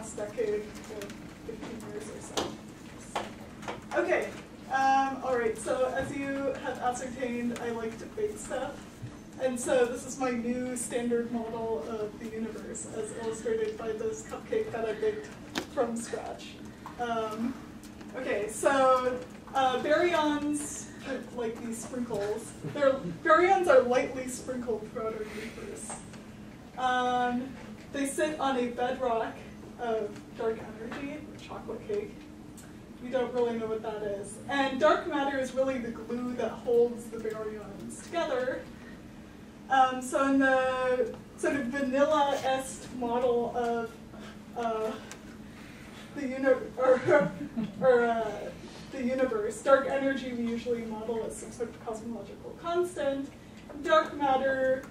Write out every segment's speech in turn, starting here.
last decade to 15 years or so. Okay, all right, so as you have ascertained, I like to bake stuff. And so this is my new standard model of the universe, as illustrated by this cupcake that I baked from scratch. Okay, so baryons, like these sprinkles, baryons are lightly sprinkled throughout our universe. They sit on a bedrock of dark energy, chocolate cake. We don't really know what that is. And dark matter is really the glue that holds the baryons together. So in the sort of vanilla-esque model of the universe, dark energy we usually model as some sort of cosmological constant. Dark matter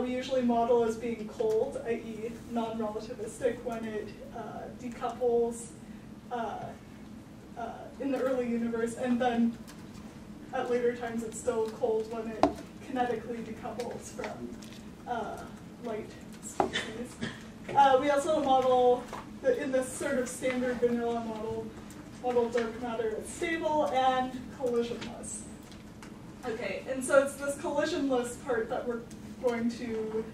we usually model as being cold, i.e. non-relativistic when it decouples in the early universe, and then at later times it's still cold when it kinetically decouples from light species. We also model, in this sort of standard vanilla model dark matter as stable and collisionless. Okay, and so it's this collisionless part that we're going to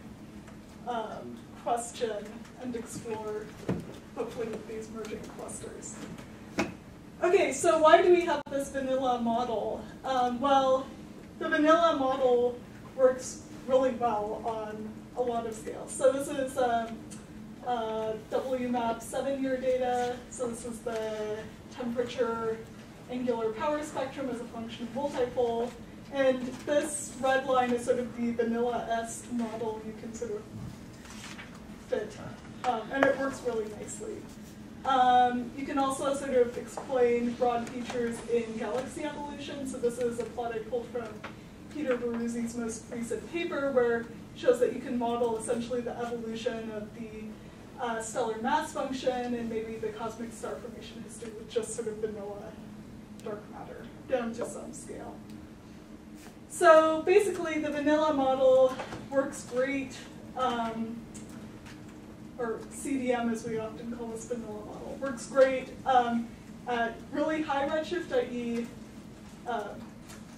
question and explore, hopefully with these merging clusters. Okay, so why do we have this vanilla model? Well, the vanilla model works really well on a lot of scales. So this is WMAP 7-year data. So this is the temperature angular power spectrum as a function of multipole. And this red line is sort of the vanilla-esque model you can sort of fit. And it works really nicely. You can also sort of explain broad features in galaxy evolution. So this is a plot I pulled from Peter Baruzzi's most recent paper, where it shows that you can model essentially the evolution of the stellar mass function and maybe the cosmic star formation history with just sort of vanilla dark matter down to some scale. So basically the vanilla model works great, or CDM as we often call this vanilla model, works great at really high redshift, i.e.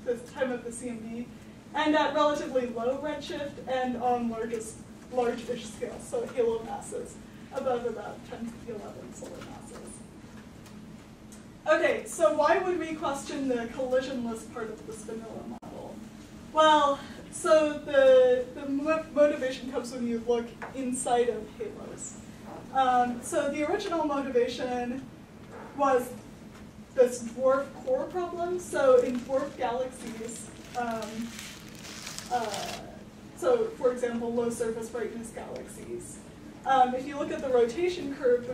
the time of the CMB, and at relatively low redshift and on large-ish scale, so halo masses above about 10 to the 11 solar masses. Okay, so why would we question the collisionless part of this vanilla model? Well, so the motivation comes when you look inside of halos. So the original motivation was this dwarf core problem. So in dwarf galaxies, so for example, low surface brightness galaxies, if you look at the rotation curve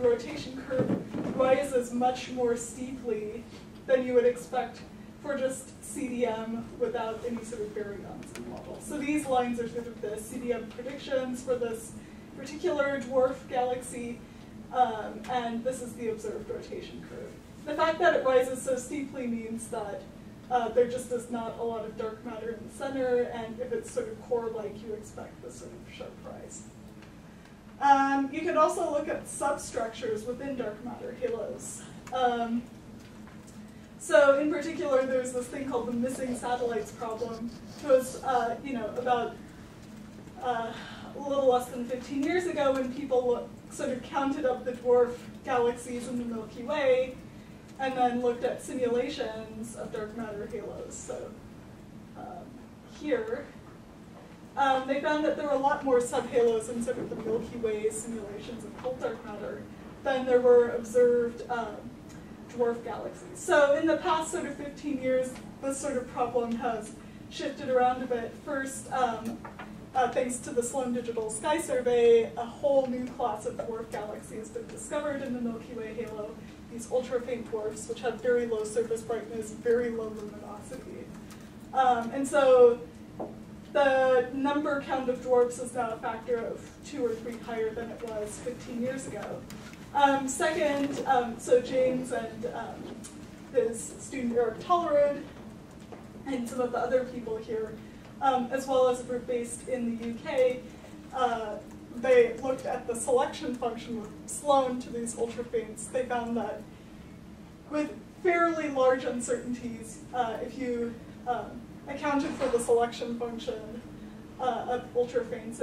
rises much more steeply than you would expect for just CDM without any sort of baryons in the model. So these lines are sort of the CDM predictions for this particular dwarf galaxy, and this is the observed rotation curve. The fact that it rises so steeply means that there just is not a lot of dark matter in the center, and if it's sort of core-like, you expect this sort of sharp rise. You can also look at substructures within dark matter halos. So in particular, there's this thing called the missing satellites problem. It was, about a little less than 15 years ago when people sort of counted up the dwarf galaxies in the Milky Way and then looked at simulations of dark matter halos. So here, they found that there were a lot more subhalos in sort of the Milky Way simulations of cold dark matter than there were observed dwarf galaxies. So in the past sort of 15 years, this sort of problem has shifted around a bit. First, thanks to the Sloan Digital Sky Survey, a whole new class of dwarf galaxies has been discovered in the Milky Way halo, these ultra-faint dwarfs, which have very low surface brightness, very low luminosity. And so the number count of dwarfs is now a factor of 2 or 3 higher than it was 15 years ago. Second, so James and his student Eric Tollerud and some of the other people here, as well as a group based in the UK, they looked at the selection function with Sloan to these ultrafaints, they found that with fairly large uncertainties, if you accounted for the selection function of ultrafaints,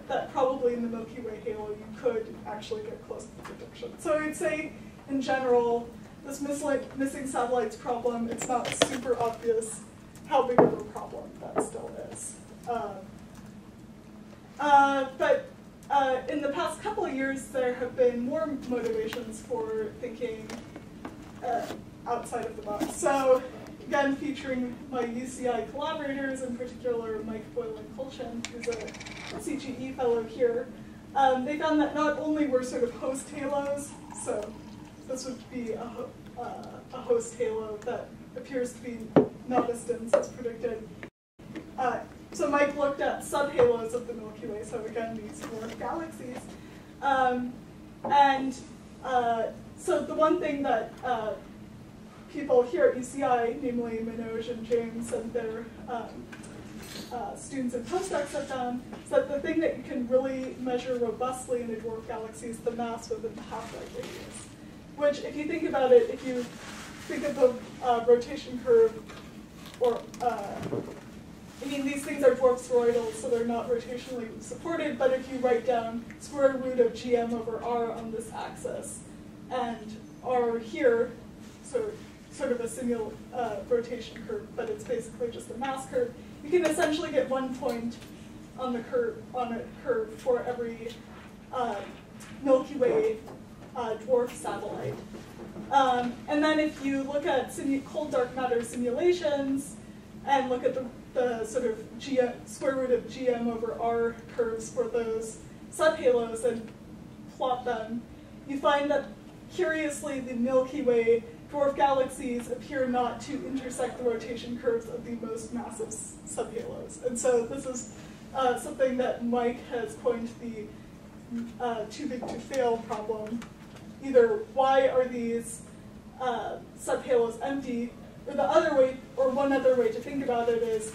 that probably in the Milky Way halo you could actually get close to the prediction. So I would say, in general, this missing satellites problem, it's not super obvious how big of a problem that still is. But in the past couple of years, there have been more motivations for thinking outside of the box. So again, featuring my UCI collaborators, in particular Mike Boylan-Kolchin, who's a CGE fellow here, they found that not only were sort of host halos, so this would be a host halo that appears to be not as dense as predicted. So Mike looked at subhalos of the Milky Way, so again, these dwarf galaxies. So the one thing that people here at UCI, namely Manoj and James and their students and postdocs have done, is that the thing that you can really measure robustly in a dwarf galaxy is the mass within the half-life radius. Which, if you think about it, if you think of the rotation curve, or I mean, these things are dwarf spheroidals, so they're not rotationally supported, but if you write down square root of gm over r on this axis, and r here, so sort of a rotation curve, but it's basically just a mass curve, you can essentially get 1 point on the curve, on a curve for every Milky Way dwarf satellite. And then if you look at cold dark matter simulations and look at the sort of square root of gm over r curves for those subhalos and plot them, you find that curiously the Milky Way dwarf galaxies appear not to intersect the rotation curves of the most massive subhalos. And so this is something that Mike has coined the too big to fail problem. Either why are these subhalos empty, or the other way, or one other way to think about it is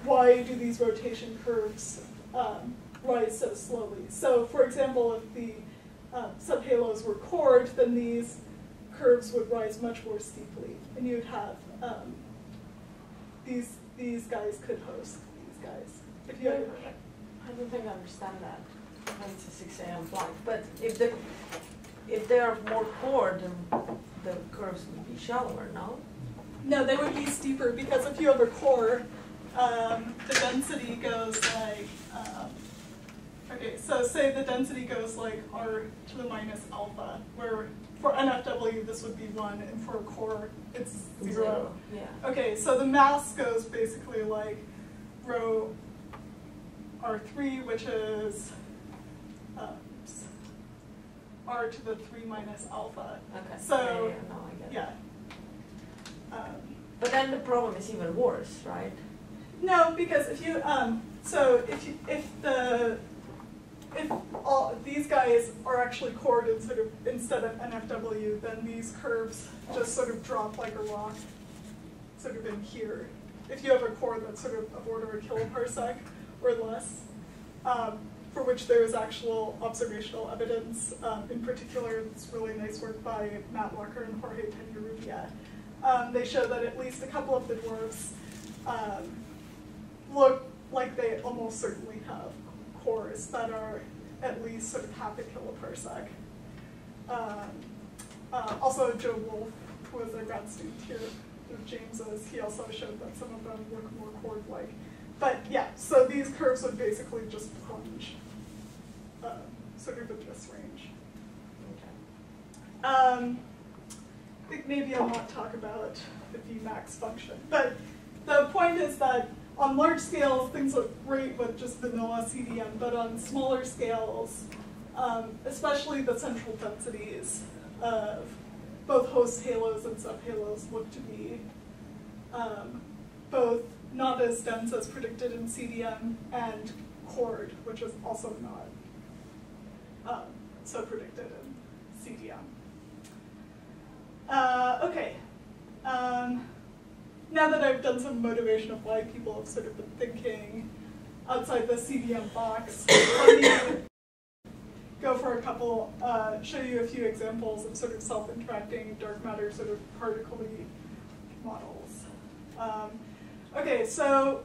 why do these rotation curves rise so slowly? So, for example, if the subhalos were cored, then these curves would rise much more steeply, and you'd have these guys could host these guys. If you I don't think I understand that. It's a 6 a.m. flight. But if they are more cored, then the curves would be shallower, no? No, they would be steeper, because if you have a core, the density goes like, okay, so say the density goes like r to the minus alpha, where for NFW this would be 1, and for a core it's 0. Yeah. Okay, so the mass goes basically like rho r3, which is r to the 3 minus alpha. Okay. So no, I get it. yeah. But then the problem is even worse, right? No, because if you if all these guys are actually cored instead of NFW, then these curves just sort of drop like a rock, sort of in here. If you have a core that's sort of order a kiloparsec or less, for which there is actual observational evidence. In particular, it's really nice work by Matt Walker and Jorge Peñarrubia. They show that at least a couple of the dwarfs look like they almost certainly have cores that are at least sort of half a kiloparsec. Also, Joe Wolf, who was a grad student here with James's, he also showed that some of them look more cord-like. But yeah, so these curves would basically just plunge sort of in this range. Okay. I think maybe I'll not talk about the Vmax function. But the point is that on large scales, things look great with just vanilla CDM, but on smaller scales, especially the central densities of both host halos and subhalos look to be both not as dense as predicted in CDM, and cored, which is also not so predicted in CDM. Okay. Now that I've done some motivation of why people have sort of been thinking outside the CDM box. Let me go for a couple, show you a few examples of sort of self-interacting dark matter sort of particle-y models. Okay, so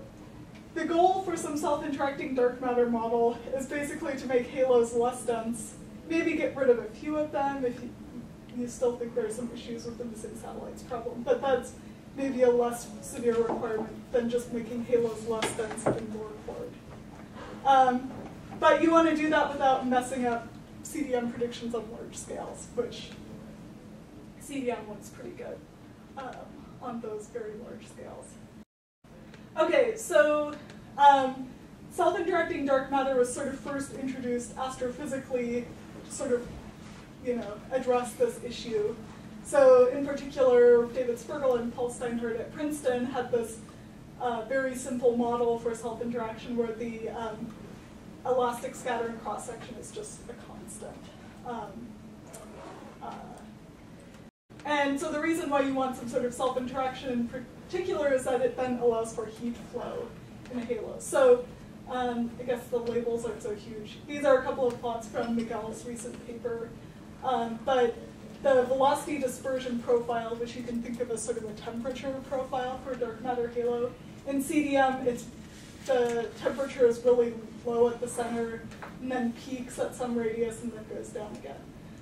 the goal for some self-interacting dark matter model is basically to make halos less dense, maybe get rid of a few of them if you still think there's some issues with the missing satellites problem, but that's maybe a less severe requirement than just making halos less dense and more cored. But you want to do that without messing up CDM predictions on large scales, which CDM looks pretty good on those very large scales. Okay, so self-interacting dark matter was sort of first introduced astrophysically to sort of, address this issue. So in particular, David Spergel and Paul Steinhardt at Princeton had this very simple model for self-interaction where the elastic scattering cross-section is just a constant. And so the reason why you want some sort of self-interaction in particular is that it then allows for heat flow in a halo. So I guess the labels aren't so huge. These are a couple of plots from Miguel's recent paper. But the velocity dispersion profile, which you can think of as sort of a temperature profile for a dark matter halo, in CDM, the temperature is really low at the center, and then peaks at some radius, and then goes down again.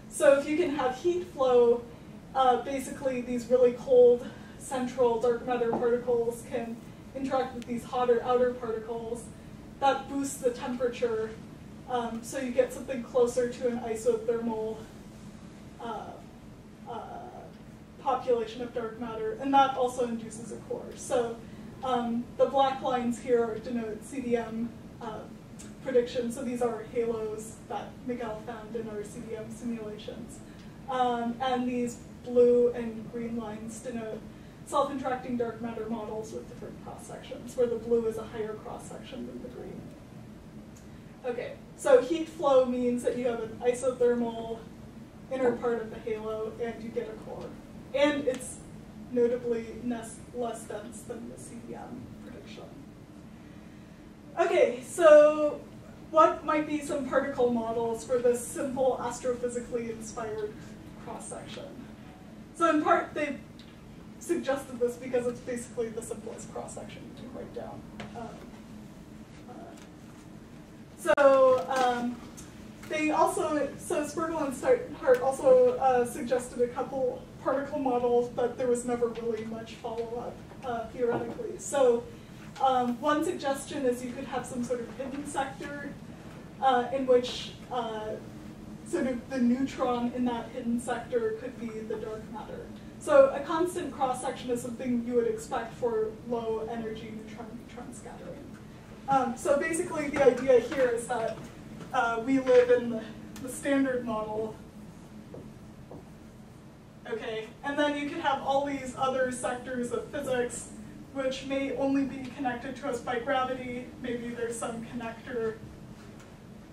So if you can have heat flow, basically these really cold central dark matter particles can interact with these hotter outer particles. That boosts the temperature, so you get something closer to an isothermal population of dark matter, and that also induces a core. So the black lines here denote CDM predictions, so these are halos that Miguel found in our CDM simulations. And these blue and green lines denote self-interacting dark matter models with different cross-sections, where the blue is a higher cross-section than the green. Okay, so heat flow means that you have an isothermal inner part of the halo, and you get a core. And it's notably less dense than the CDM prediction. Okay, so what might be some particle models for this simple astrophysically inspired cross-section? So in part, they suggested this because it's basically the simplest cross-section you can write down. So Spergel and Steinhardt also suggested a couple particle models, but there was never really much follow-up theoretically. So one suggestion is you could have some sort of hidden sector in which sort of the neutron in that hidden sector could be the dark matter. So a constant cross-section is something you would expect for low energy neutron scattering. So basically the idea here is that we live in the standard model, okay, and then you could have all these other sectors of physics which may only be connected to us by gravity. Maybe there's some connector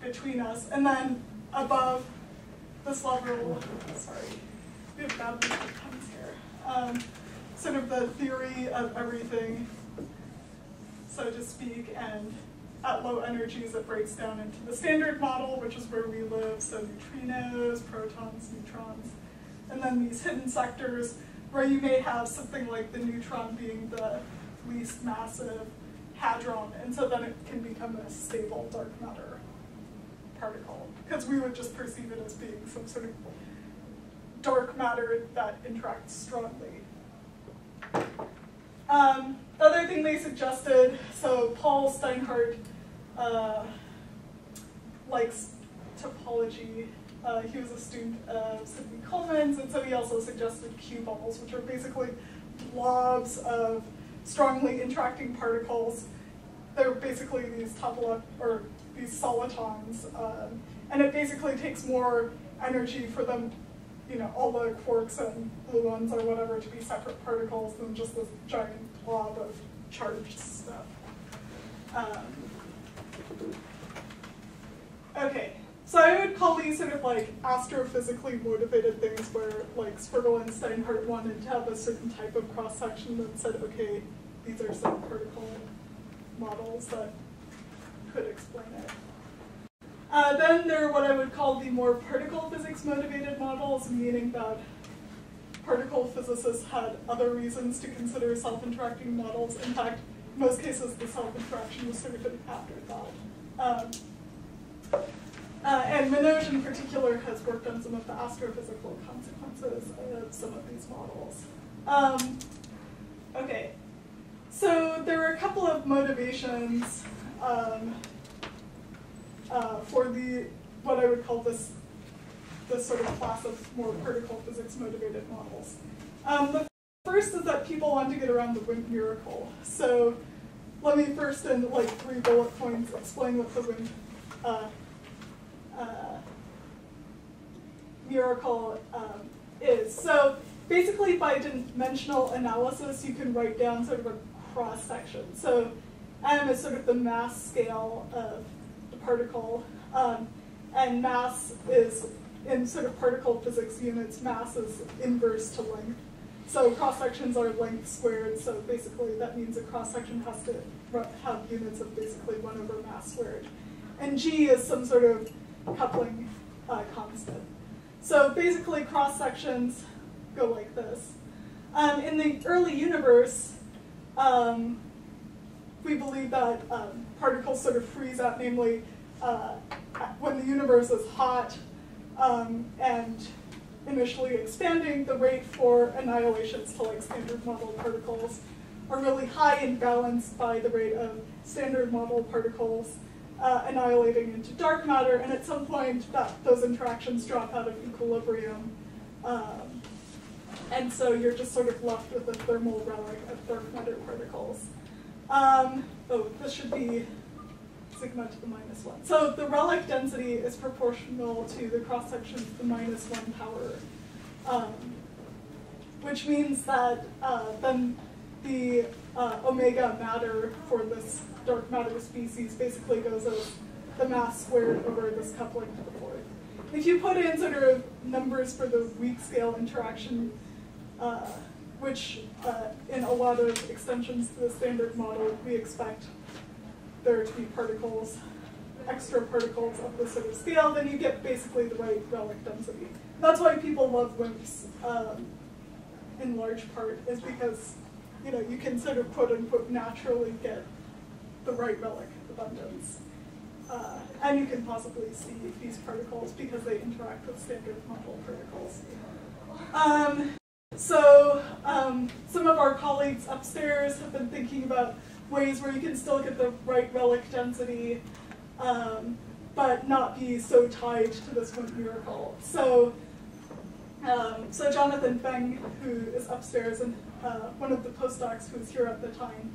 between us, and then above this level, sorry, we have bad pens here, sort of the theory of everything, so to speak, and at low energies it breaks down into the standard model, which is where we live, so neutrinos, protons, neutrons, and then these hidden sectors where you may have something like the neutron being the least massive hadron, and so then it can become a stable dark matter particle, because we would just perceive it as being some sort of dark matter that interacts strongly. The other thing they suggested, so Paul Steinhardt likes topology. He was a student of Sidney Coleman's, and so he also suggested cue balls, which are basically blobs of strongly interacting particles. They're basically these these solitons, and it basically takes more energy for them, all the quarks and gluons or whatever to be separate particles than just this giant blob of charged stuff. Okay, so I would call these sort of like astrophysically motivated things where like Spergel and Steinhardt wanted to have a certain type of cross-section that said, okay, these are some particle models that could explain it. Then there are what I would call the more particle physics motivated models, meaning that particle physicists had other reasons to consider self-interacting models. In fact, in most cases, the self-interaction was sort of an afterthought. And Minoj in particular has worked on some of the astrophysical consequences of some of these models. Okay, so there are a couple of motivations for what I would call this sort of class of more particle physics motivated models. The first is that people want to get around the WIMP miracle. So let me first, in like 3 bullet points, explain what the WIMP miracle is. So basically, by dimensional analysis, you can write down sort of a cross section. So m is sort of the mass scale of the particle, and mass is, in sort of particle physics units, mass is inverse to length. So cross sections are length squared. So basically, that means a cross section has to have units of basically 1 over mass squared. And g is some sort of coupling constant. So basically, cross sections go like this. In the early universe, we believe that particles sort of freeze out, namely when the universe is hot and initially expanding, the rate for annihilations to like standard model particles are really high and balanced by the rate of standard model particles annihilating into dark matter, and at some point those interactions drop out of equilibrium. And so you're just sort of left with a thermal relic of dark matter particles. This should be sigma to the -1. So the relic density is proportional to the cross-section to the -1 power, which means that then the omega matter for this dark matter species basically goes as the mass squared over this coupling to the 4th. If you put in sort of numbers for the weak scale interaction, which in a lot of extensions to the standard model, we expect there to be particles, extra particles of this sort of scale, then you get basically the right relic density. That's why people love WIMPs in large part, is because you can sort of quote unquote naturally get the right relic abundance. And you can possibly see these particles because they interact with standard model particles. Some of our colleagues upstairs have been thinking about ways where you can still get the right relic density, but not be so tied to this WIMP miracle. So Jonathan Feng, who is upstairs, and one of the postdocs who was here at the time,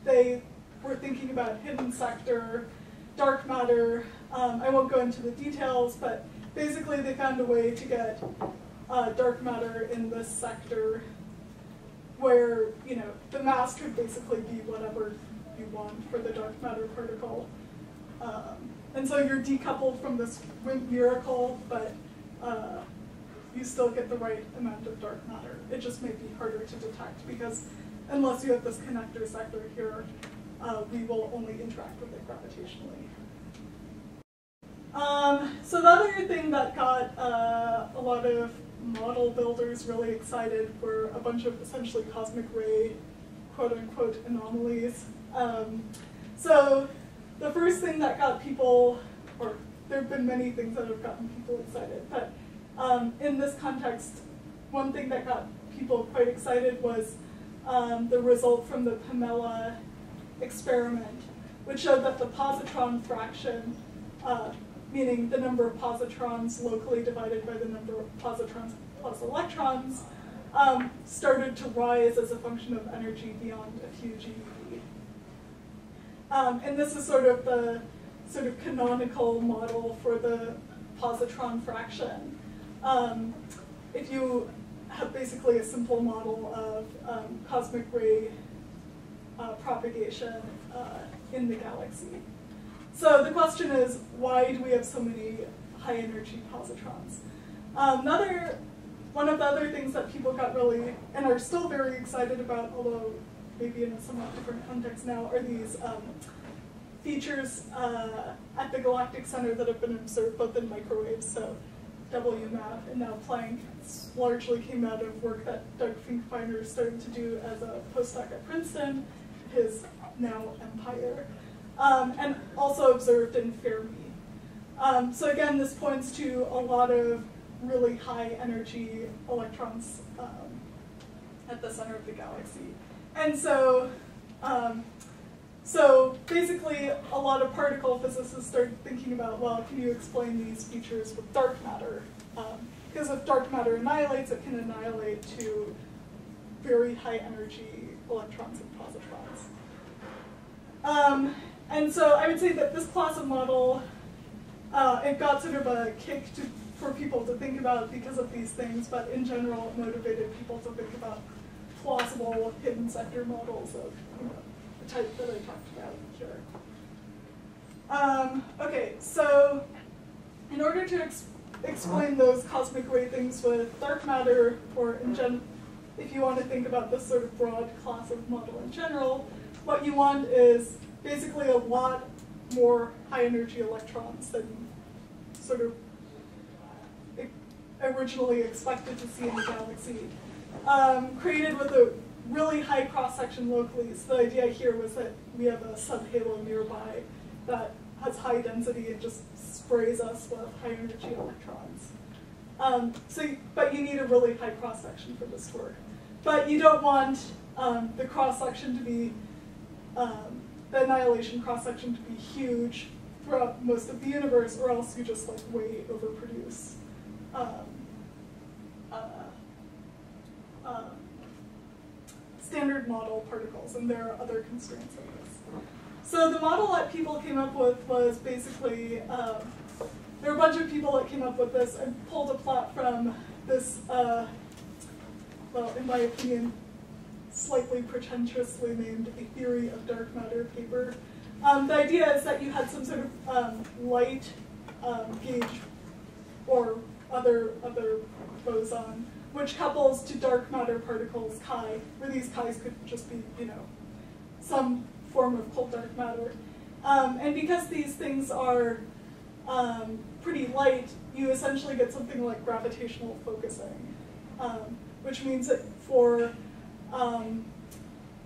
they were thinking about hidden sector, dark matter. I won't go into the details, but basically they found a way to get dark matter in this sector where the mass could basically be whatever you want for the dark matter particle. And so you're decoupled from this WIMP miracle, but you still get the right amount of dark matter. It just may be harder to detect because unless you have this connector sector here, we will only interact with it gravitationally. So the other thing that got a lot of model builders really excited were a bunch of essentially cosmic ray, quote-unquote, anomalies. So the first thing that got people, or there have been many things that have gotten people excited, but in this context, one thing that got people quite excited was the result from the Pamela experiment, which showed that the positron fraction, meaning the number of positrons locally divided by the number of positrons plus electrons, started to rise as a function of energy beyond a few GeV. And this is sort of the canonical model for the positron fraction. If you have basically a simple model of cosmic ray propagation in the galaxy. So the question is, why do we have so many high energy positrons? One of the other things that people got really, and are still very excited about, although maybe in a somewhat different context now, are these features at the galactic center that have been observed both in microwaves, so WMAP and now Planck, largely came out of work that Doug Finkbeiner started to do as a postdoc at Princeton, his now empire, and also observed in Fermi. So again, this points to a lot of really high energy electrons at the center of the galaxy. And so, so basically a lot of particle physicists started thinking about, well, can you explain these features with dark matter? Because if dark matter annihilates, it can annihilate to very high energy electrons and positrons. And so I would say that this class of model, it got sort of a kick for people to think about because of these things, but in general it motivated people to think about plausible hidden sector models of the type that I talked about here. Okay, so in order to explain those cosmic ray things with dark matter, or if you want to think about this sort of broad class of model in general, what you want is basically a lot more high energy electrons than sort of originally expected to see in the galaxy, created with a really high cross-section locally. So the idea here was that we have a subhalo nearby that has high density and just sprays us with high energy electrons. But you need a really high cross-section for this to work. But you don't want the cross-section to be, the annihilation cross-section to be huge throughout most of the universe, or else you just like way overproduce standard model particles, and there are other constraints on this. So the model that people came up with was basically, there are a bunch of people that came up with this and pulled a plot from this, well, in my opinion, slightly pretentiously named A Theory of Dark Matter paper. The idea is that you had some sort of light gauge or other boson, which couples to dark matter particles chi, where these chi's could just be, some form of cold dark matter. And because these things are pretty light, you essentially get something like gravitational focusing, which means that for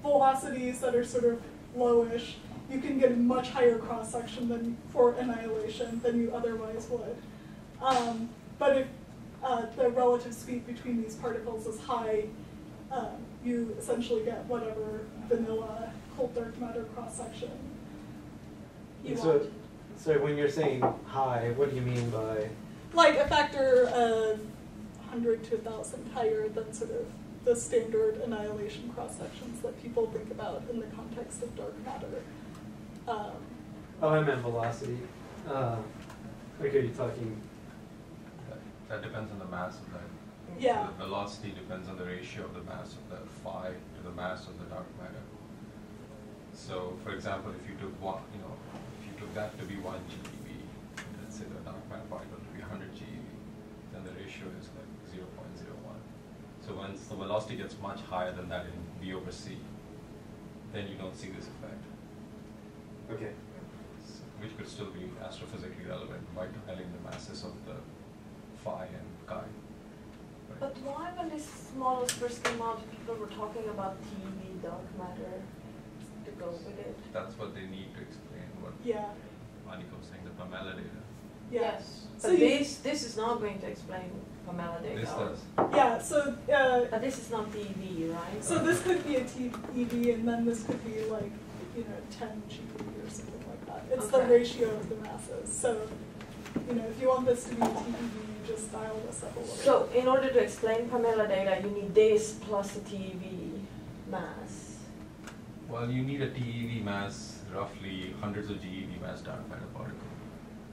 velocities that are sort of lowish, you can get a much higher cross-section than for annihilation than you otherwise would. But if the relative speed between these particles is high, you essentially get whatever vanilla cold dark matter cross-section you want. So when you're saying high, what do you mean by? Like a factor of 100 to 1,000 higher than sort of the standard annihilation cross-sections that people think about in the context of dark matter. Oh, I meant velocity. Okay, you're talking. That depends on the mass of that. Yeah. So the velocity depends on the ratio of the mass of the phi to the mass of the dark matter. So, for example, if you took if you took that to be 1 GeV, let's say the dark matter particle to be 100 GeV, then the ratio is like 0.01. So once the velocity gets much higher than that in V/C, then you don't see this effect. Okay. So, which could still be astrophysically relevant by telling the masses of the phi and chi. Right? But why, when these models first came out, people were talking about TeV dark matter to go with it? That's what they need to explain what Annika was saying, the Pamela data. Yeah. Yes. So But this is not going to explain Pamela data. This does. Yeah, so But this is not TeV, right? so this could be a TeV, and then this could be like 10 GeV or something like that. It's the Okay. ratio of the masses. So if you want this to be a TeV, you just dial this up a little. So in order to explain Pamela data, you need this plus a TeV mass. Well, you need a TeV mass, roughly hundreds of GeV mass dark matter particle.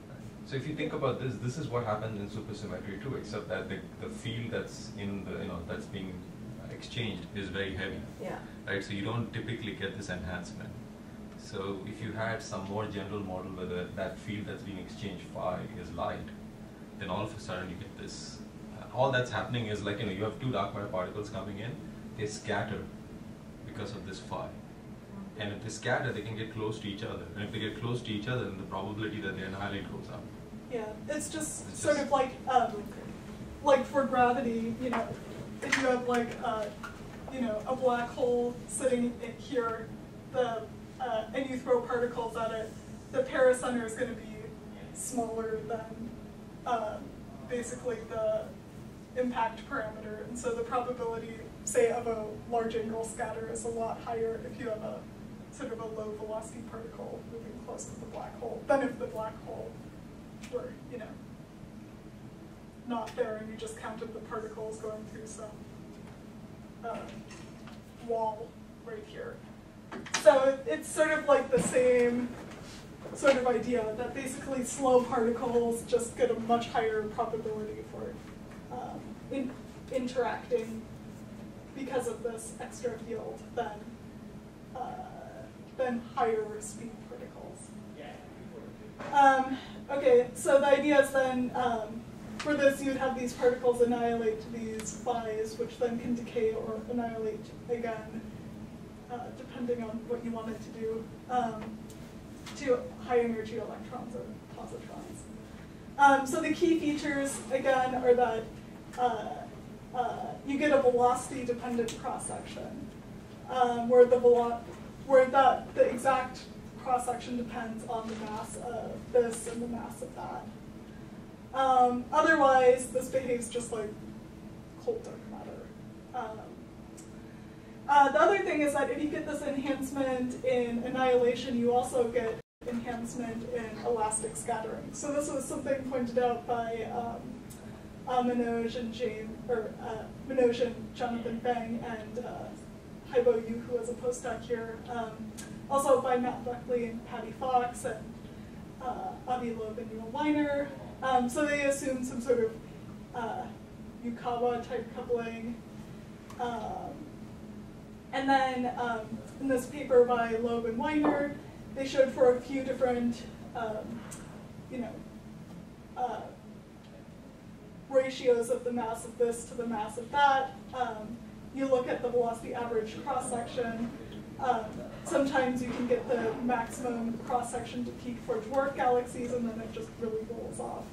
Right? So if you think about this, this is what happens in supersymmetry too, except that the field that's in the that's being exchanged is very heavy. Yeah. Right? So you don't typically get this enhancement. So if you had some more general model where that field that's being exchanged phi is light, then all of a sudden you get this. All that's happening is like you have two dark matter particles coming in, they scatter because of this phi. And if they scatter, they can get close to each other. And if they get close to each other, then the probability that they annihilate goes up. Yeah, it's just sort of like for gravity, you know, if you have like you know, a black hole sitting in here, and you throw particles at it, the pericenter is going to be smaller than basically the impact parameter, and so the probability, say, of a large angle scatter is a lot higher if you have a sort of a low velocity particle moving close to the black hole than if the black hole were, you know, not there and you just counted the particles going through some wall right here. So it's sort of like the same sort of idea that basically slow particles just get a much higher probability for interacting because of this extra field than higher speed particles. Okay, so the idea is then for this you'd have these particles annihilate to these phi's, which then can decay or annihilate again, depending on what you wanted to do, to high energy electrons or positrons. So the key features, again, are that you get a velocity-dependent cross-section, where the exact cross-section depends on the mass of this and the mass of that. Otherwise, this behaves just like cold dark matter. The other thing is that if you get this enhancement in annihilation, you also get enhancement in elastic scattering. So this was something pointed out by Manoj and Jonathan Feng and Haibo Yu, who was a postdoc here. Also by Matt Buckley and Patty Fox and Avi Loeb and Neil Weiner. So they assumed some sort of Yukawa type coupling. And then in this paper by Loeb and Weiner, they showed for a few different, ratios of the mass of this to the mass of that. You look at the velocity average cross-section. Sometimes you can get the maximum cross-section to peak for dwarf galaxies, and then it just really rolls off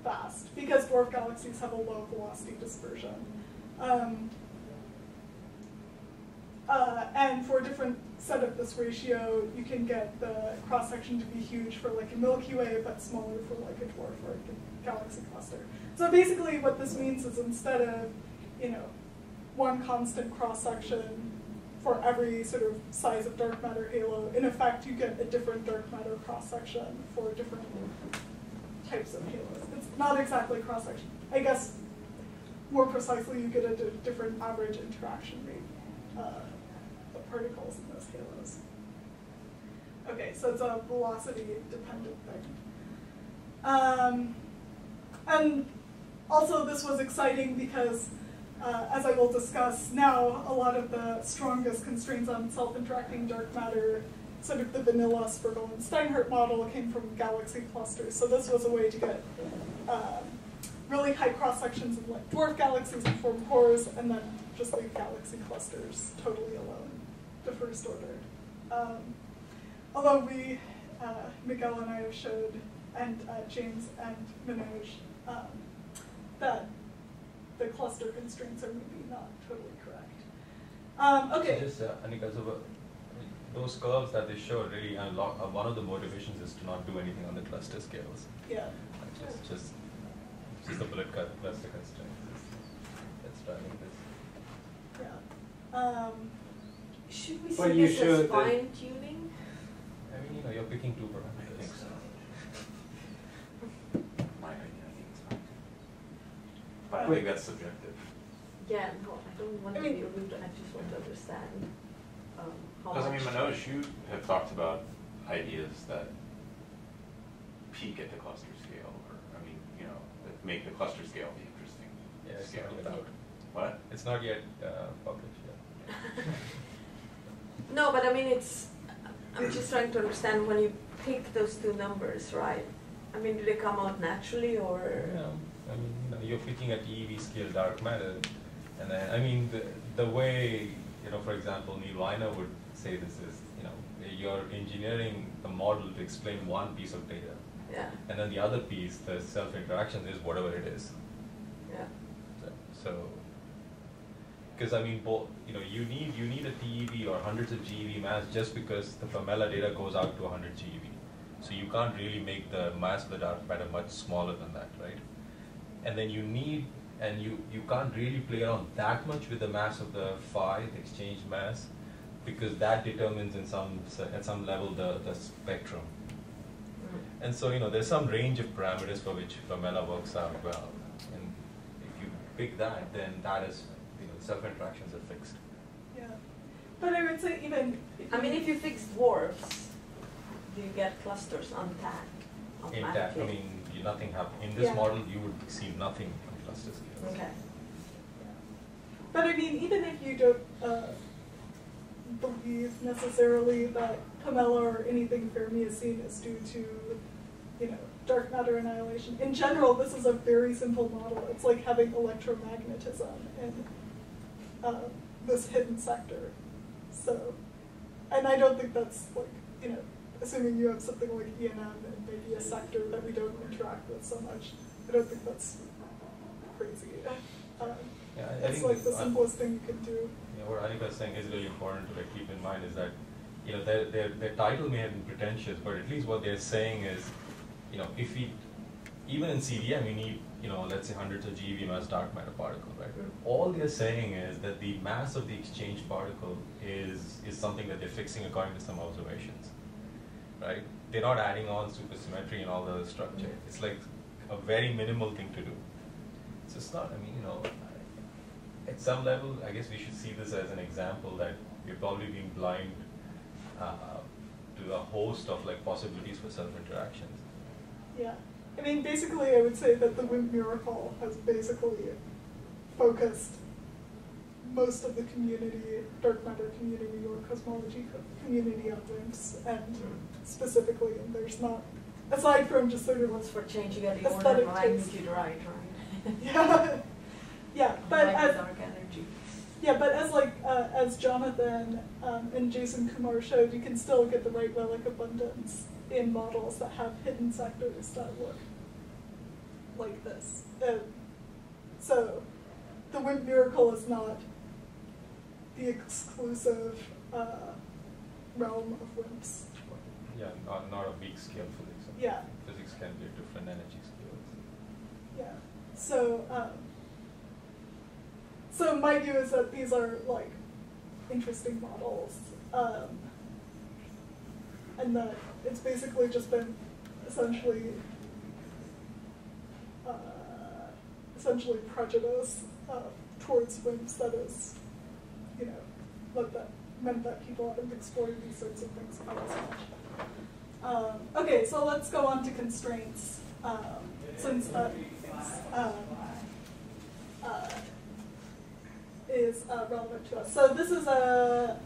fast, because dwarf galaxies have a low velocity dispersion. And for a different set of this ratio, you can get the cross-section to be huge for like a Milky Way, but smaller for like a dwarf or a galaxy cluster. So basically what this means is instead of, one constant cross-section for every sort of size of dark matter halo, in effect you get a different dark matter cross-section for different types of halos. It's not exactly cross-section. I guess more precisely you get a different average interaction rate of particles in those halos. Okay, so it's a velocity-dependent thing. And also this was exciting because, as I will discuss now, a lot of the strongest constraints on self-interacting dark matter, sort of the vanilla Spergel and Steinhardt model, came from galaxy clusters. So this was a way to get really high cross-sections of like dwarf galaxies and form cores, and then just leave galaxy clusters totally alone, the first order. Although we, Miguel and I have showed, and James and Manoj, that the cluster constraints are maybe not totally correct. Okay. So just, Annika, so those curves that they showed really unlock, one of the motivations is to not do anything on the cluster scales. Yeah. Just the bullet cut cluster constraints that's driving this. Yeah. Should we see this as fine-tuning? I mean, you're picking two parameters. I think so. My opinion, I think it's fine. But I think that's subjective. Yeah, no, I don't want to be rude. I just want to understand how Because much. Manoj, you have talked about ideas that peak at the cluster scale, or that make the cluster scale the interesting scale. It's not yet out. What? It's not yet published yet. No, but I mean, I'm just trying to understand when you pick those two numbers, right? I mean, do they come out naturally, or? I mean, you're picking at EV scale dark matter, and then, I mean, the way for example, Neil Weiner would say this is, you're engineering the model to explain one piece of data. Yeah. And then the other piece, the self-interactions, is whatever it is. Yeah. So, because I mean, you need a TeV or hundreds of GeV mass just because the Pamela data goes out to 100 GeV. So you can't really make the mass of the dark matter much smaller than that, right? And then you can't really play around that much with the mass of the phi, the exchange mass, because that determines at some level the spectrum. And so there's some range of parameters for which Pamela works out well. And if you pick that, then that is self-interactions are fixed. Yeah, but I would say even. If you fix dwarfs, do you get clusters untagged? Intact. Nothing happens in this model. You would see nothing on cluster scales. Okay. But even if you don't believe necessarily that Pamela or anything Fermi-Asine is due to, dark matter annihilation. In general, this is a very simple model. It's like having electromagnetism in this hidden sector. So, and I don't think that's assuming you have something like ENM and maybe a sector that we don't interact with so much, I don't think that's crazy. It's like the simplest thing you can do. What Annika is saying is really important to keep in mind is that their title may have been pretentious, but at least what they're saying is, if we, even in CDM, we need, let's say hundreds of GeV mass dark matter particle, right? All they're saying is that the mass of the exchange particle is something that they're fixing according to some observations, right? They're not adding on supersymmetry and all the other structure. It's like a very minimal thing to do. So it's not, at some level, I guess we should see this as an example that we're probably being blind to a host of possibilities for self-interactions. Yeah. Basically, I would say that the WIMP miracle has basically focused most of the community, dark matter community or cosmology community on WIMPs, and specifically, and there's not, aside from just sort of Once for changing the order aesthetic of taste. magnitude, right? Yeah. Yeah, but Like dark energy. Yeah, but as Jonathan and Jason Kumar showed, you can still get the right relic abundance in models that have hidden sectors that look like this. So the WIMP miracle is not the exclusive realm of WIMPs. Yeah, not a big scale physics. Yeah. Physics can be different energy scales. Yeah. So so my view is that these are interesting models, and that it's basically just been essentially prejudice towards WIMPs that is, meant that people haven't explored these sorts of things quite as much. Okay, so let's go on to constraints, since that is relevant to us. So this is a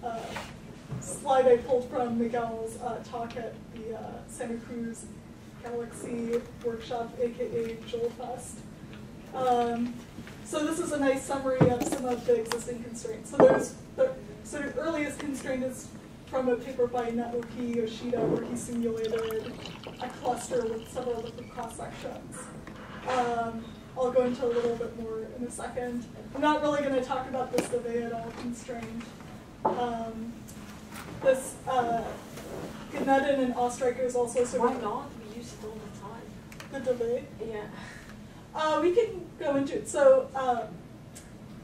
slide I pulled from Miguel's talk at the Santa Cruz Galaxy Workshop, aka JoulFest. So this is a nice summary of some of the existing constraints. So there's the sort of earliest constraint is from a paper by Naoki Yoshida where he simulated a cluster with several different cross sections. I'll go into a little bit more in a second. I'm not really going to talk about this Debye et al. Constraint. This Gnedin and Ostreicher is also sort Why of not? We use it all the time. the Debye. Yeah. We can go into it. So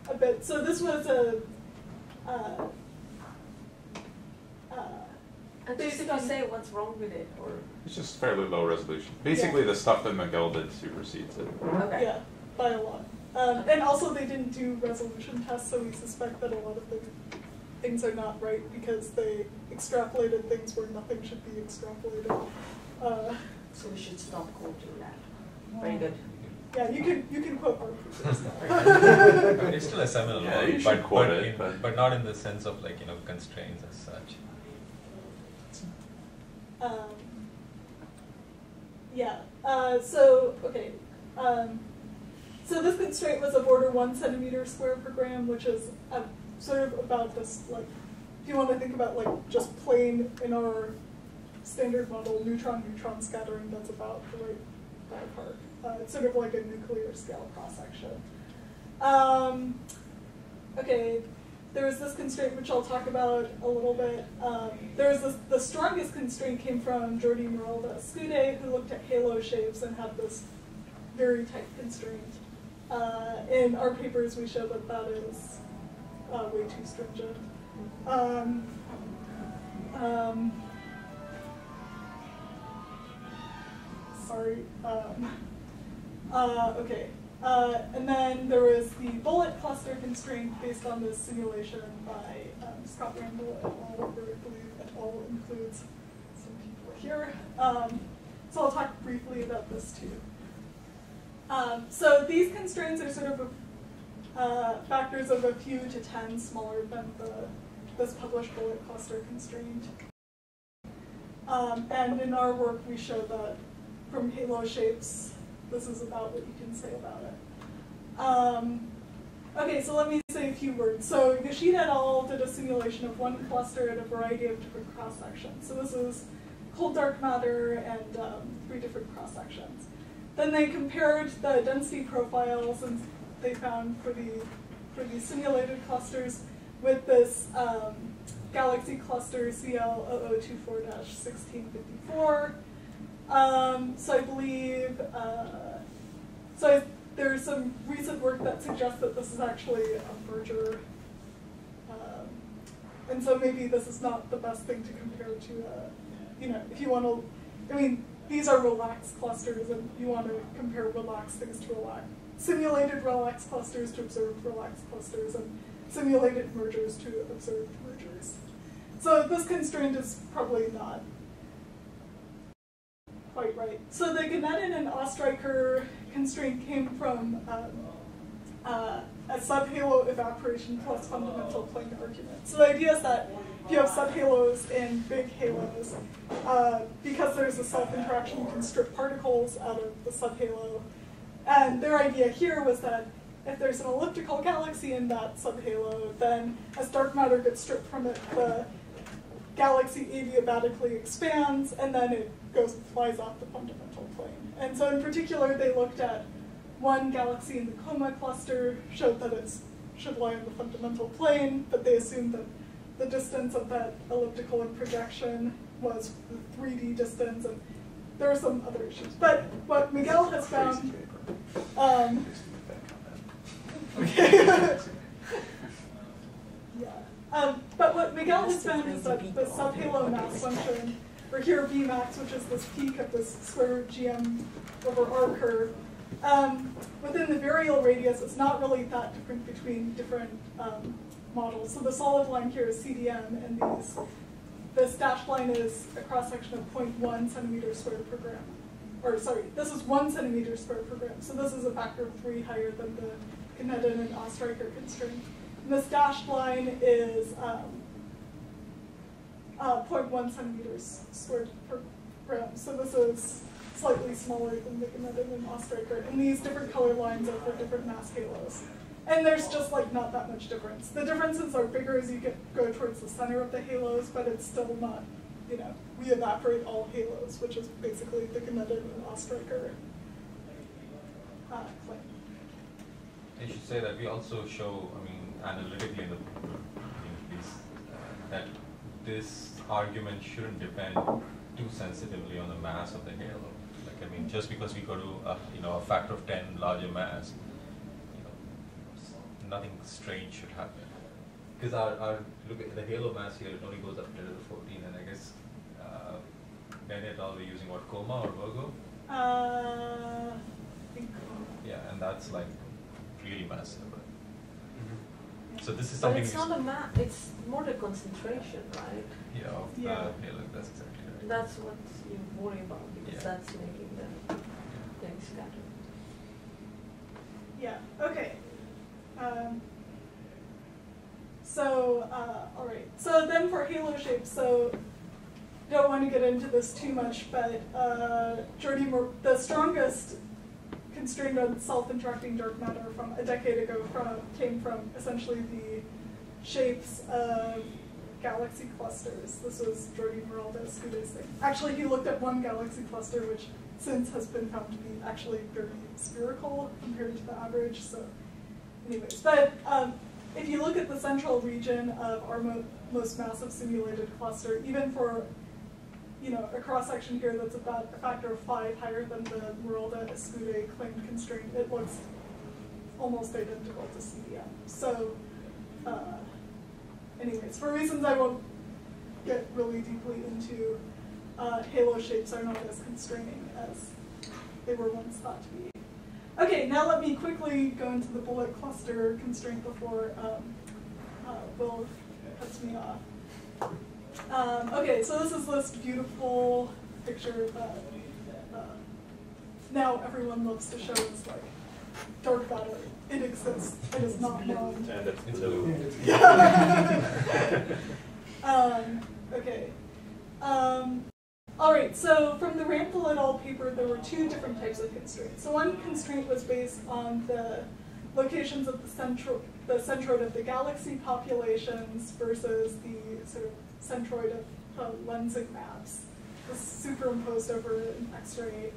a bit. So this was a And just if you say what's wrong with it, or It's just fairly low resolution. Basically, the stuff that Miguel did supersedes it. okay. yeah, by a lot. And also they didn't do resolution tests, so we suspect that a lot of the things are not right because they extrapolated things where nothing should be extrapolated. So we should stop quoting that. Very good. Yeah, you can quote our papers. It's still a seminal Yeah, work, you should quote but, it, but not in the sense of constraints as such. Yeah. So okay. So this constraint was of order 1 centimeter squared per gram, which is sort of about this, like, if you want to think about like just plain in our standard model neutron-neutron scattering, that's about the right ballpark. It's sort of like a nuclear scale cross-section. Okay, there's this constraint which I'll talk about a little bit. The strongest constraint came from Jordi Merelda-Escude, who looked at halo shapes and had this very tight constraint. In our papers, we show that that is way too stringent. Sorry. Okay. And then there was the bullet cluster constraint based on this simulation by Scott Randall et al., where I believe et al. Includes some people here. So I'll talk briefly about this too. So these constraints are sort of factors of a few to 10 smaller than this published bullet cluster constraint. And in our work, we show that from halo shapes, this is about what you can say about it. Okay, so let me say a few words. So Yoshida et al. Did a simulation of one cluster at a variety of different cross-sections. So this is cold dark matter and 3 different cross-sections. Then they compared the density profiles and they found for these simulated clusters with this galaxy cluster CL0024-1654. So I believe, there's some recent work that suggests that this is actually a merger. And so maybe this is not the best thing to compare to, if you want to, these are relaxed clusters and you want to compare relaxed things to relaxed. Simulated relaxed clusters to observed relaxed clusters and simulated mergers to observed mergers. So this constraint is probably not quite right. So the Ganedin and Oestreicher constraint came from a subhalo evaporation plus fundamental plane argument. So the idea is that if you have subhalos in big halos, because there's a self-interaction, you can strip particles out of the subhalo. And their idea here was that if there's an elliptical galaxy in that subhalo, then as dark matter gets stripped from it, the galaxy adiabatically expands, and then it goes and flies off the fundamental plane. And so in particular, they looked at one galaxy in the Coma cluster, showed that it should lie on the fundamental plane, but they assumed that the distance of that elliptical in projection was the 3D distance, and there are some other issues. But what Miguel has found... but what Miguel has found is that the subhalo mass function, or here Vmax, which is this peak of this square root GM over R curve, within the virial radius, it's not really that different between different models. So the solid line here is CDM, and this dashed line is a cross-section of 0.1 centimeters squared per gram. Or sorry, this is 1 centimeter squared per gram. So this is a factor of 3 higher than the Ganedin and Oestreicher constraint. And this dashed line is 0.1 centimeters squared per gram. So this is slightly smaller than the Ganedin and Oestreicher. And these different color lines are for different mass halos. And there's just like not that much difference. The differences are bigger as you go towards the center of the halos, but it's still not, we evaporate all halos, which is basically the Ganedin and Oestreicher claim. I should say that we also show, analytically in the piece, that this argument shouldn't depend too sensitively on the mass of the halo. Just because we go to a factor of 10 larger mass, nothing strange should happen. Because our look at the halo mass here, it only goes up to 14, and I guess then it all we're using what, Coma or Virgo? I think yeah, and that's like really massive. So this is But something. it's not a mass; it's more the concentration, right? Yeah, of the halo. That's exactly right. That's what you worry about because Yeah. that's making the things scatter. Yeah, okay. All right. So then for halo shapes, so don't want to get into this too much, but the strongest constraint on self-interacting dark matter from a decade ago came from essentially the shapes of galaxy clusters. This was Jordi Moralda's thing. Actually, he looked at one galaxy cluster, which since has been found to be actually very spherical compared to the average. So, anyways, but if you look at the central region of our most massive simulated cluster, even for a cross section here that's about a factor of 5 higher than the Moralda-Escude claimed constraint, it looks almost identical to SIDM. So, anyways, for reasons I won't get really deeply into, halo shapes are not as constraining as they were once thought to be. Okay, now let me quickly go into the bullet cluster constraint before Will cuts me off. Okay, so this is this beautiful picture that now everyone loves to show as like dark matter. It exists. It is not known. And it's blue. Okay. All right, so from the Rampel et al. Paper, there were 2 different types of constraints. So one constraint was based on the locations of the centroid of the galaxy populations versus the sort of centroid of lensing maps, superimposed over an X-ray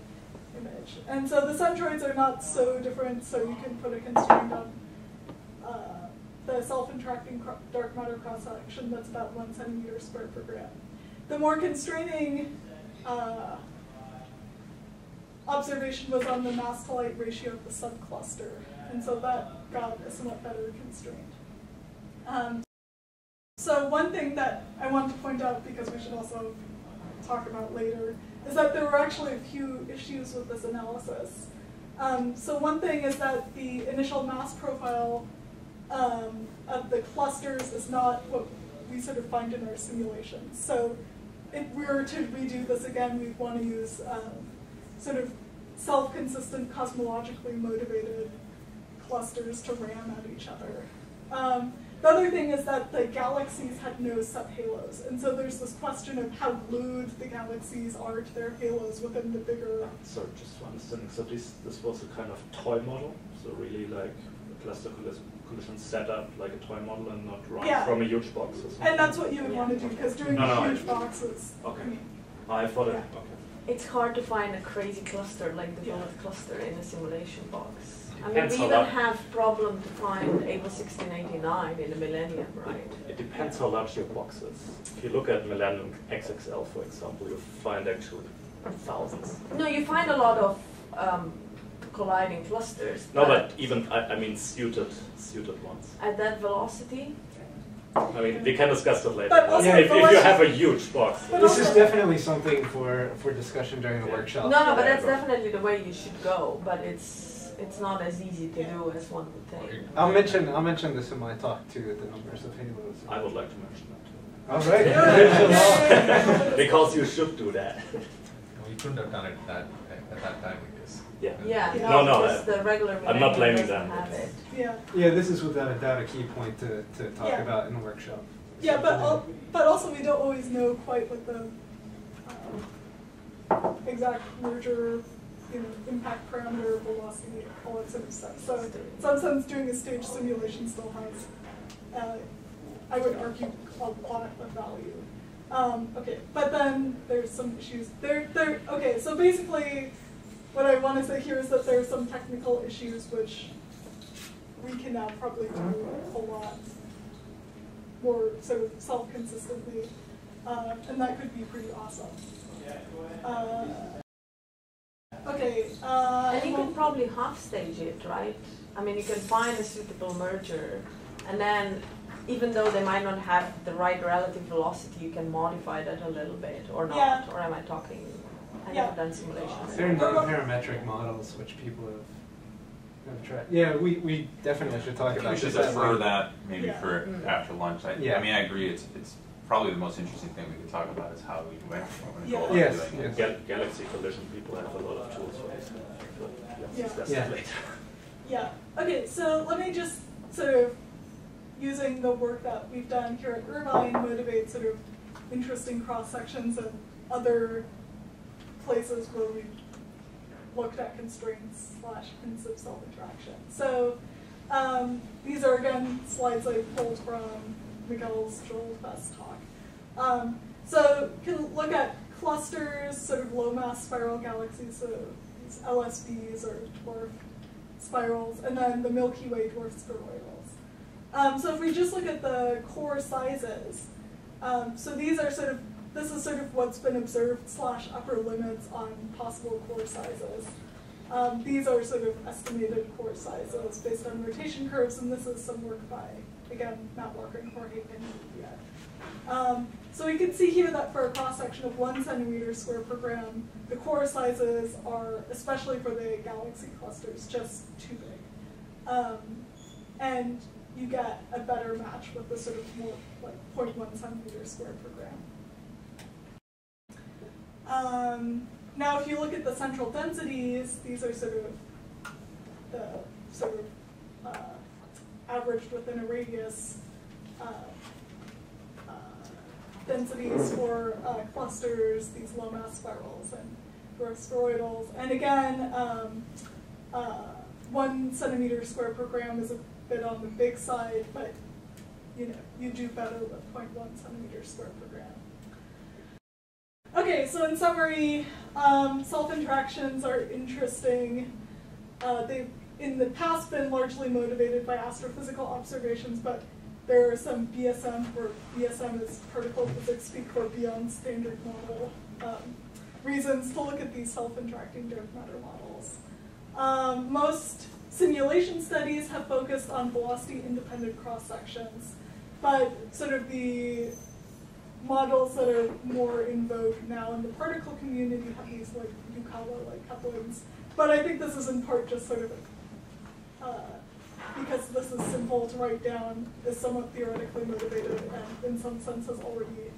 image. And so the centroids are not so different, so you can put a constraint on the self-interacting dark matter cross-section that's about 1 centimeter squared per gram. The more constraining observation was on the mass to light ratio of the subcluster, and so that got a somewhat better constraint. So one thing that I want to point out, because we should also talk about later, is that there were actually a few issues with this analysis. So one thing is that the initial mass profile of the clusters is not what we sort of find in our simulations. So if we were to redo this again, we'd want to use sort of self-consistent, cosmologically motivated clusters to ram at each other. The other thing is that the galaxies had no subhalos, and so there's this question of how glued the galaxies are to their halos within the bigger... So just to understand, so this was a kind of toy model, so really like a cluster collision setup like a toy model and not run from a huge box or something? And that's what you would want to do, because doing huge boxes... Okay. I mean, I thought it... Yeah. Okay. It's hard to find a crazy cluster like the bullet cluster in a simulation box. I mean, Depends we how even large- have problem to find Ava 1689 in a Millennium, right? It depends how large your box is. If you look at Millennium XXL, for example, you'll find actually thousands. No, you find a lot of colliding clusters. No, but even, I mean, suited ones. At that velocity, I mean, we can discuss that later. But also if you have a huge box. But This is also- definitely something for discussion during the workshop. no, but that's Yeah. definitely the way you should go. But it's not as easy to do as one would think. I'll mention this in my talk too, the numbers of halos. I would like to mention that too. All right. Because you should do that. No, you couldn't have done it at that time, I guess. Yeah. Yeah, Yeah. No, because the regular I'm not Millennium blaming doesn't them. have it. Yeah. Yeah, this is without a doubt a key point to talk Yeah. about in the workshop. Yeah, but also we don't always know quite what the exact merger, impact parameter, velocity, all that sort of stuff. So in some sense, doing a stage simulation still has, I would argue, a lot of value. Okay, but then there's some issues. Okay, so basically, what I want to say here is that there are some technical issues which we can now probably do a lot more sort of self-consistently, and that could be pretty awesome. Okay. And you can probably half-stage it, right? I mean, you can find a suitable merger, and then even though they might not have the right relative velocity, you can modify that a little bit, or not. Yeah. Or am I talking? I've Yeah. never done simulations. There are non-parametric models which people have tried. Yeah, we definitely should talk I think about we should this. defer that maybe Yeah. for after lunch. I mean, I agree. It's probably the most interesting thing we could talk about is how we went from a goal to Yes, doing it. yes. Galaxy collision people have a lot of tools for this. But let's discuss Yeah. that later. Yeah. Okay, so let me just sort of, using the work that we've done here at Irvine, motivate sort of interesting cross-sections of other places where we've looked at constraints / hints of self-interaction. So These are, again, slides I pulled from Miguel's Joel Best talk. So you can look at clusters, sort of low-mass spiral galaxies, so these LSBs or dwarf spirals, and then the Milky Way dwarf spheroidals. So if we just look at the core sizes, so these are this is sort of what's been observed / upper limits on possible core sizes. These are sort of estimated core sizes based on rotation curves, and this is some work by, again, Matt Walker and Jorge Penilla. So we can see here that for a cross-section of 1 centimeter square per gram, the core sizes are, especially for the galaxy clusters, just too big. And you get a better match with the sort of more like 0.1 centimeter square per gram. Now, if you look at the central densities, these are sort of averaged within a radius densities for clusters, these low mass spirals and dwarf spheroidals. And again, 1 centimeter square per gram is a bit on the big side, but you do better with 0.1 centimeter square per gram. Okay, so in summary, self-interactions are interesting. They've in the past been largely motivated by astrophysical observations, but there are some BSM, where BSM is particle physics speak for beyond standard model reasons to look at these self-interacting dark matter models. Most simulation studies have focused on velocity-independent cross-sections, but sort of the models that are more in vogue now in the particle community have these like Yukawa-like couplings. But I think this is in part just sort of because this is simple to write down, is somewhat theoretically motivated, and in some sense has already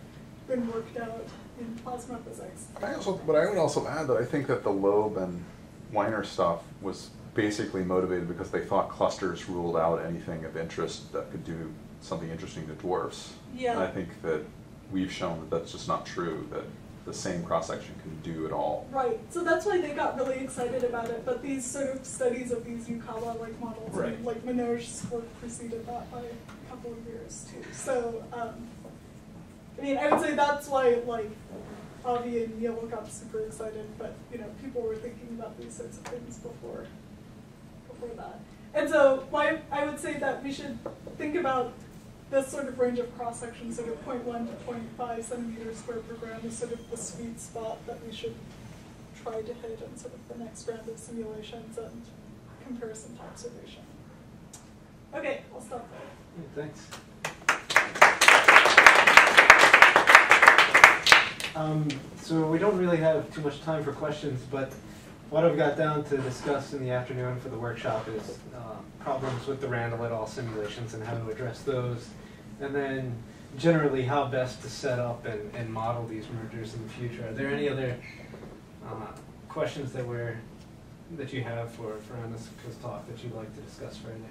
been worked out in plasma physics. But I would also add that I think that the Loeb and Weiner stuff was basically motivated because they thought clusters ruled out anything of interest that could do something interesting to dwarfs. Yeah. And I think that we've shown that that's just not true, that the same cross-section can do it all. Right, so that's why they got really excited about it, but these sort of studies of these Yukawa-like models, right. and, like Minogue's work preceded that by a couple of years too. So, I mean, I would say that's why, like, Avi and Neil got super excited, but, people were thinking about these sorts of things before that. And so, why I would say that we should think about this sort of range of cross-section, sort of 0.1 to 0.5 centimeters square per gram, is sort of the sweet spot that we should try to hit in sort of the next round of simulations and comparison to observation. Okay, I'll stop there. Yeah, thanks. So we don't really have too much time for questions, but what I've got down to discuss in the afternoon for the workshop is problems with the Randall et al. Simulations and how to address those, and then generally how best to set up and model these mergers in the future. Are there any other questions that you have for Annika's talk that you'd like to discuss further?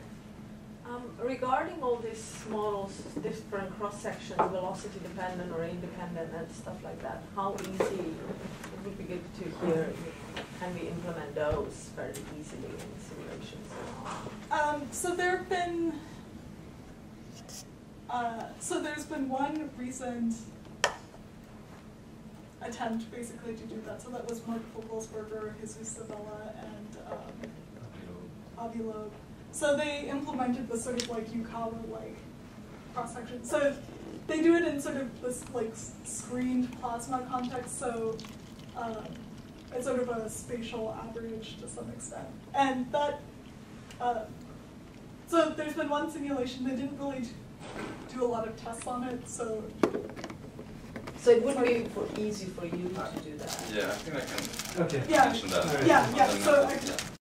Regarding all these models, different cross-sections, velocity dependent or independent and stuff like that, how easy, it would be good to hear, can we implement those fairly easily in simulations? So there have been, there's been one recent attempt basically to do that. So that was Mark Vogelsberger, Jesus Sabella, and Avi Loeb. So they implemented this sort of like Yukawa-like cross-section. So they do it in sort of this like screened plasma context. So it's sort of a spatial average to some extent. And that, so there's been one simulation. They didn't really do a lot of tests on it. So it wouldn't be easy for you to do that. Yeah, I think I can Okay. Yeah. mention that. Yeah. So.